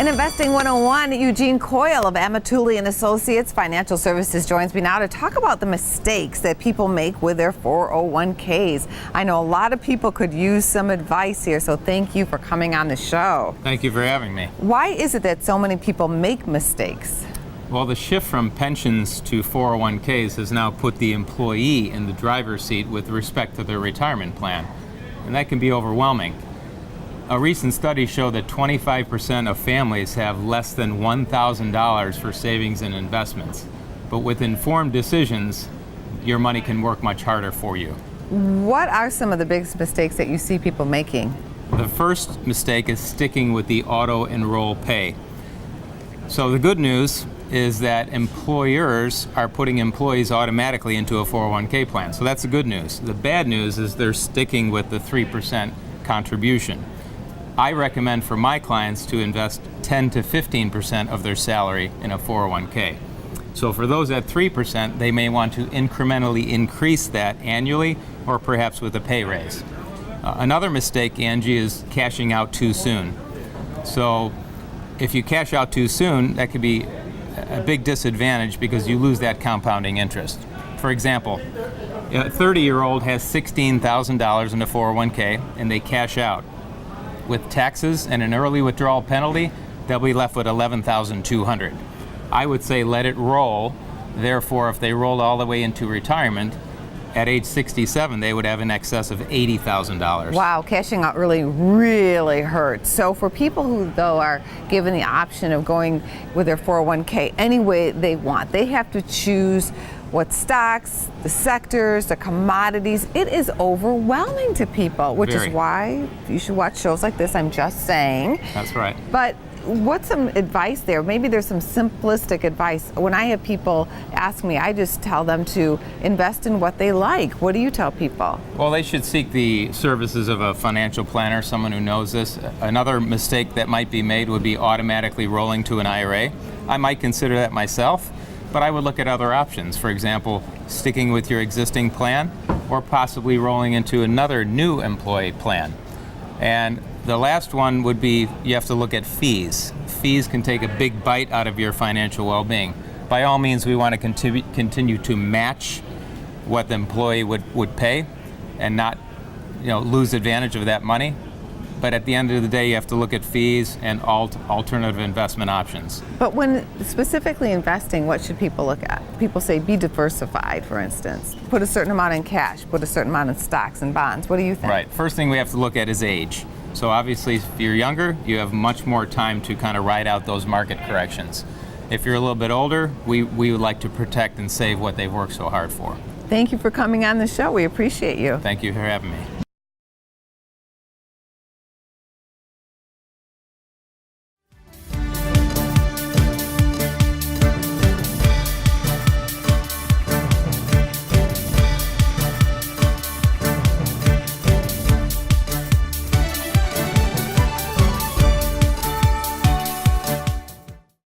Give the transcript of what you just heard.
In Investing 101, Eugene Coyle of Amatulli and Associates Financial Services joins me now to talk about the mistakes that people make with their 401ks. I know a lot of people could use some advice here, so thank you for coming on the show. Thank you for having me. Why is it that so many people make mistakes? Well, the shift from pensions to 401ks has now put the employee in the driver's seat with respect to their retirement plan, and that can be overwhelming. A recent study showed that 25% of families have less than $1,000 for savings and investments. But with informed decisions, your money can work much harder for you. What are some of the biggest mistakes that you see people making? The first mistake is sticking with the auto-enroll pay. So the good news is that employers are putting employees automatically into a 401k plan. So that's the good news. The bad news is they're sticking with the 3% contribution. I recommend for my clients to invest 10 to 15% of their salary in a 401k. So for those at 3%, they may want to incrementally increase that annually or perhaps with a pay raise. Another mistake, Angie, is cashing out too soon. So if you cash out too soon, that could be a big disadvantage because you lose that compounding interest. For example, a 30-year-old has $16,000 in a 401k and they cash out. With taxes and an early withdrawal penalty, they'll be left with $11,200. I would say let it roll. Therefore, if they rolled all the way into retirement, at age 67, they would have in excess of $80,000. Wow, cashing out really hurts. So for people who, though, are given the option of going with their 401k any way they want, they have to choose what stocks, the sectors, the commodities. It is overwhelming to people, which is why you should watch shows like this, I'm just saying. That's right. But what's some advice there? Maybe there's some simplistic advice. When I have people ask me, I just tell them to invest in what they like. What do you tell people? Well, they should seek the services of a financial planner, someone who knows this. Another mistake that might be made would be automatically rolling to an IRA. I might consider that myself, but I would look at other options. For example, sticking with your existing plan or possibly rolling into another new employee plan. And the last one would be you have to look at fees. Fees can take a big bite out of your financial well-being. By all means, we want to continue to match what the employee would pay and not lose advantage of that money. But at the end of the day, you have to look at fees and alternative investment options. But when specifically investing, what should people look at? People say be diversified, for instance. Put a certain amount in cash, put a certain amount in stocks and bonds. What do you think? Right. First thing we have to look at is age. So obviously, if you're younger, you have much more time to kind of ride out those market corrections. If you're a little bit older, we would like to protect and save what they've worked so hard for. Thank you for coming on the show. We appreciate you. Thank you for having me.